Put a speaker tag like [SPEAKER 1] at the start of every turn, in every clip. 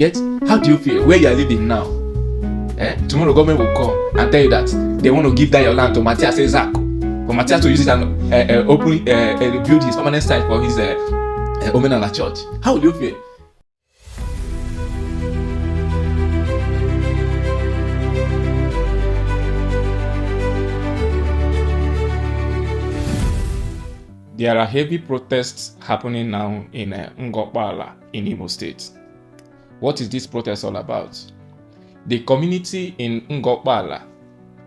[SPEAKER 1] Yet, how do you feel where you are living now? Tomorrow government will come and tell you that they want to give that your land to Matthias Ezako, for Matthias to use it and build his permanent site for his Omenala church. How will you feel? There are heavy protests happening now in okpala in Imo State. What is this protest all about? The community in okpala,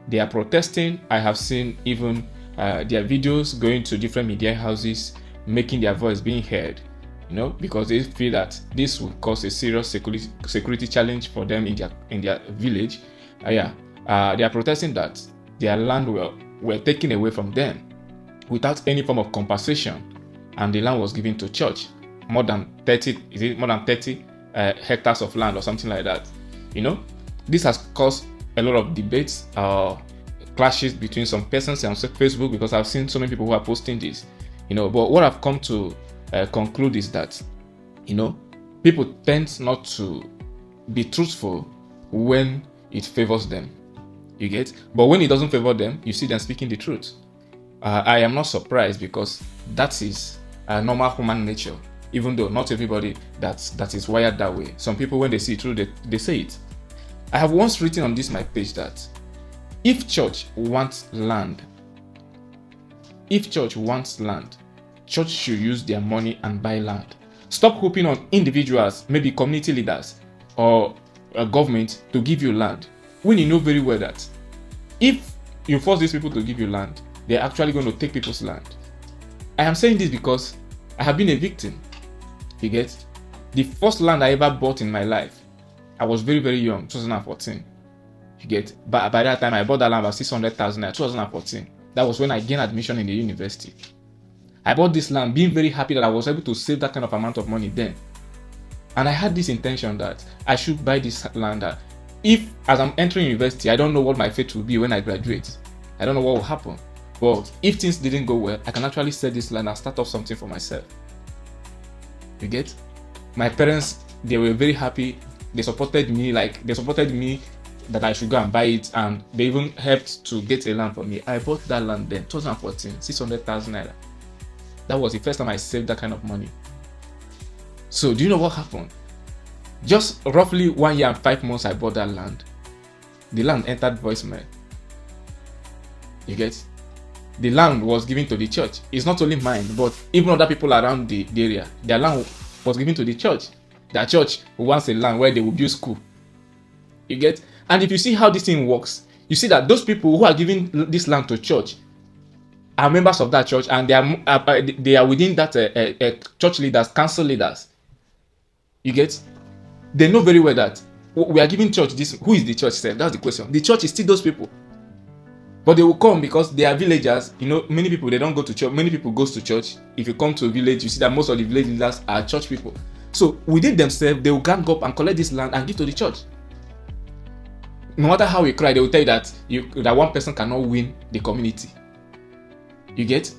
[SPEAKER 1] they are protesting. I have seen even their videos going to different media houses, making their voice being heard, because they feel that this will cause a serious security challenge for them in their village. They are protesting that their land were taken away from them without any form of compensation, and the land was given to church. More than 30 hectares of land or something like that. This has caused a lot of debates, clashes between some persons on Facebook, because I've seen so many people who are posting this. But what I've come to conclude is that, people tend not to be truthful when it favors them. You get? But when it doesn't favor them, you see them speaking the truth. I am not surprised, because that is normal human nature, even though not everybody that is wired that way. Some people, when they see it through, they say it. I have once written on my page that if church wants land, church should use their money and buy land. Stop hoping on individuals, maybe community leaders or a government, to give you land, when you know very well that if you force these people to give you land, they're actually going to take people's land. I am saying this because I have been a victim. You get? The first land I ever bought in my life, I was very, very young, 2014. You get? But by that time, I bought that land about 600,000 in 2014. That was when I gained admission in the university. I bought this land being very happy that I was able to save that kind of amount of money then. And I had this intention that I should buy this land. If, as I'm entering university, I don't know what my fate will be when I graduate. I don't know what will happen. But if things didn't go well, I can actually sell this land and start off something for myself. You get? My parents, they were very happy. They supported me that I should go and buy it, and they even helped to get a land for me. I bought that land then, 2014, 600,000 naira. That was the first time I saved that kind of money. So do you know what happened? Just roughly 1 year and 5 months I bought that land. The land entered voicemail. You get? The land was given to the church. It's not only mine, but even other people around the area. Their land was given to the church. Their church wants a land where they will build school. You get? And if you see how this thing works, you see that those people who are giving this land to church are members of that church, and they are within that church leaders, council leaders. You get? They know very well that we are giving church this. Who is the church? That's the question. The church is still those people. But they will come because they are villagers. Many people, they don't go to church. Many people goes to church. If you come to a village, you see that most of the village leaders are church people. So within themselves, they will gang up and collect this land and give to the church. No matter how you cry, they will tell you that one person cannot win the community. You get?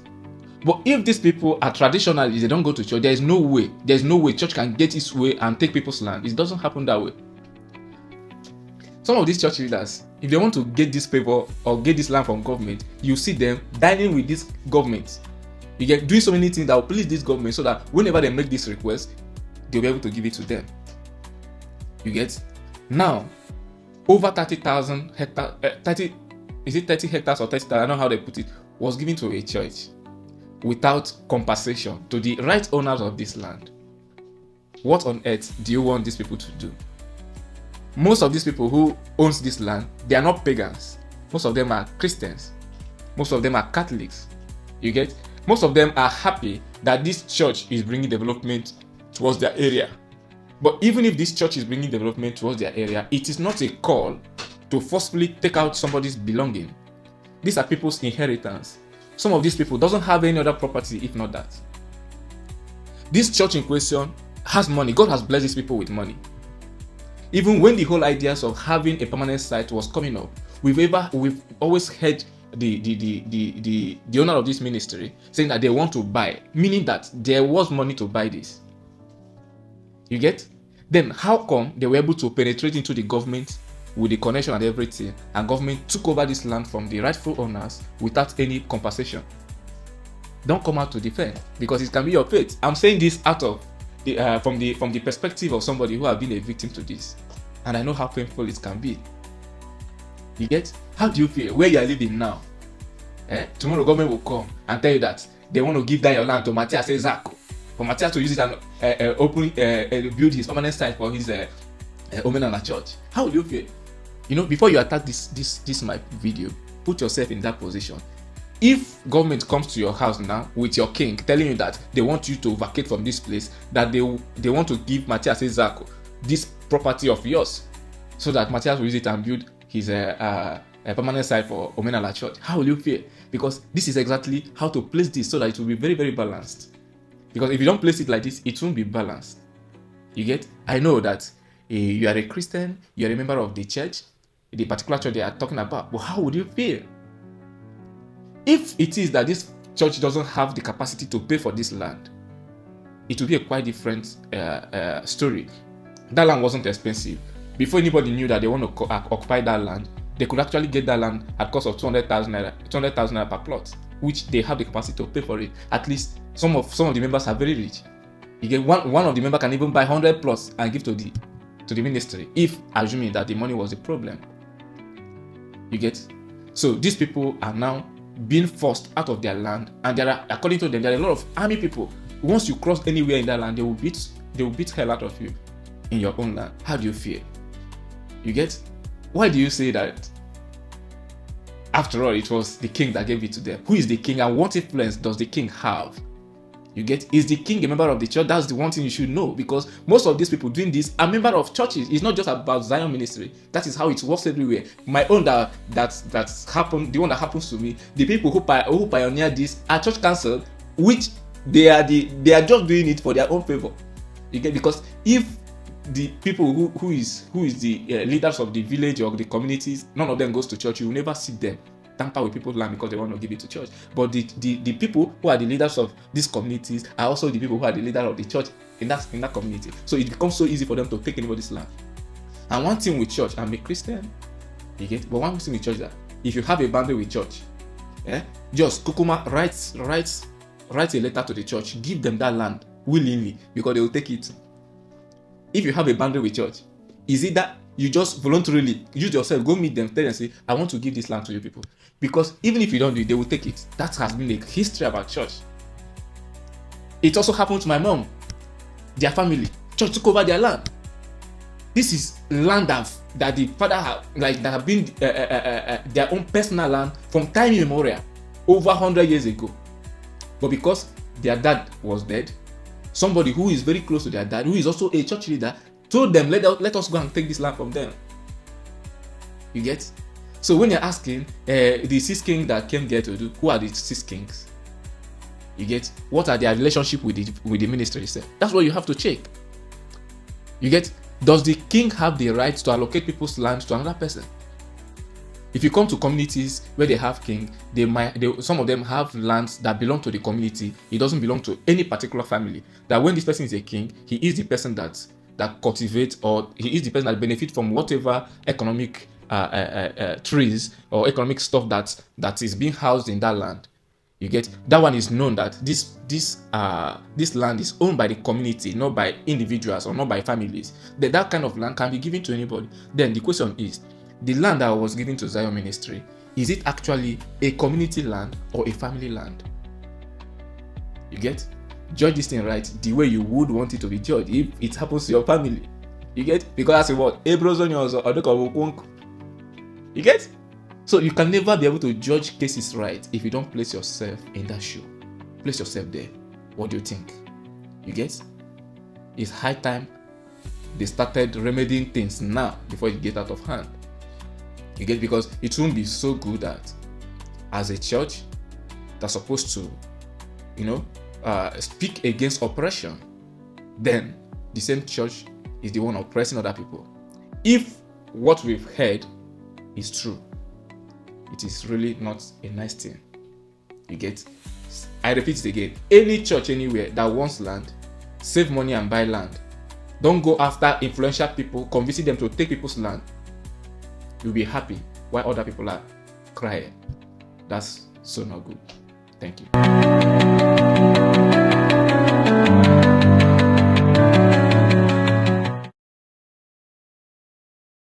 [SPEAKER 1] But if these people are traditionalists, they don't go to church, there's no way church can get its way and take people's land. It doesn't happen that way. Some of these church leaders, if they want to get this favor or get this land from government, you see them dining with this government. You get doing so many things that will please this government, so that whenever they make this request, they'll be able to give it to them. You get? Now, over 30,000 hectares, 30 hectares or 30,000, I don't know how they put it, was given to a church without compensation to the right owners of this land. What on earth do you want these people to do? Most of these people who owns this land, they are not pagans. Most of them are Christians. Most of them are Catholics. You get? Most of them are happy that this church is bringing development towards their area. But even if this church is bringing development towards their area, it is not a call to forcefully take out somebody's belonging. These are people's inheritance. Some of these people doesn't have any other property if not that. This church in question has money. God has blessed these people with money. Even when the whole ideas of having a permanent site was coming up, we've always heard the owner of this ministry saying that they want to buy, meaning that there was money to buy this. You get? Then how come they were able to penetrate into the government with the connection and everything, and government took over this land from the rightful owners without any compensation? Don't come out to defend, because it can be your fate. I'm saying this out of the from the perspective of somebody who have been a victim to this, and I know how painful it can be. You get? How do you feel where you are living now? Tomorrow government will come and tell you that they want to give that your land to Matthias Ezako, for Matthias to use it and build his permanent site for his Omenala church. How will you feel? You know, before you attack this my video, put yourself in that position. If government comes to your house now with your king telling you that they want you to vacate from this place, that they want to give Matthias Ezako this property of yours, so that Matthias will use it and build his permanent site for Omenala church, how will you feel? Because this is exactly how to place this so that it will be very, very balanced. Because if you don't place it like this, it won't be balanced. You get? I know that you are a Christian, you are a member of the church, the particular church they are talking about, but how would you feel if it is that this church doesn't have the capacity to pay for this land? It will be a quite different story. That land wasn't expensive. Before anybody knew that they want to occupy that land, they could actually get that land at cost of 200,000 naira per plot, which they have the capacity to pay for it. At least some of the members are very rich. You get one of the members can even buy 100 plots and give to the ministry, if assuming that the money was the problem. You get? So these people are now being forced out of their land, and according to them, there are a lot of army people. Once you cross anywhere in that land, they will beat hell out of you in your own land. How do you feel? You get? Why do you say that? After all, it was the king that gave it to them. Who is the king, and what influence does the king have? You get? Is the king a member of the church? That's the one thing you should know, because most of these people doing this are members of churches. It's not just about Zion ministry. That is how it works everywhere. My own that's happened, the one that happens to me, the people who pioneer this are church council, which they are just doing it for their own favor. You get? Because if the people who is the leaders of the village or the communities, none of them goes to church, you will never see them tamper with people's land because they want to give it to church. But the people who are the leaders of these communities are also the people who are the leader of the church in that community. So it becomes so easy for them to take anybody's land. And one thing with church, I'm a Christian, you get? But one thing with church, that if you have a boundary with church, just kukuma write a letter to the church, give them that land willingly, because they will take it. If you have a boundary with church, is it that you just voluntarily use yourself, go meet them, tell them, say, I want to give this land to you people? Because even if you don't do it, they will take it. That has been the history about church. It also happened to my mom, their family. Church took over their land. This is land that the father have been their own personal land from time immemorial, over 100 years ago. But because their dad was dead, somebody who is very close to their dad, who is also a church leader, told them, let us go and take this land from them. You get? So when you're asking the 6 kings that came there to do, who are the 6 kings? You get? What are their relationship with the ministry itself? That's what you have to check. You get? Does the king have the right to allocate people's land to another person? If you come to communities where they have king, some of them have lands that belong to the community. It doesn't belong to any particular family. That when this person is a king, he is the person that cultivates, or he is the person that benefits from whatever economic trees or economic stuff that is being housed in that land. You get? That one is known that this land is owned by the community, not by individuals or not by families. That kind of land can be given to anybody. Then the question is, the land that was given to Zion Ministry, is it actually a community land or a family land? You get? Judge this thing right the way you would want it to be judged if it happens to your family. You get? Because that's what you get? So you can never be able to judge cases right if you don't place yourself in that shoe. Place yourself there. What do you think? You get? It's high time they started remedying things now before it get out of hand. You get? Because it won't be so good that as a church that's supposed to, speak against oppression, then the same church is the one oppressing other people. If what we've heard is true, it is really not a nice thing. You get? I repeat it again. Any church anywhere that wants land, save money and buy land, Don't go after influential people, convincing them to take people's land. You'll be happy while other people are crying. That's so not good. Thank you.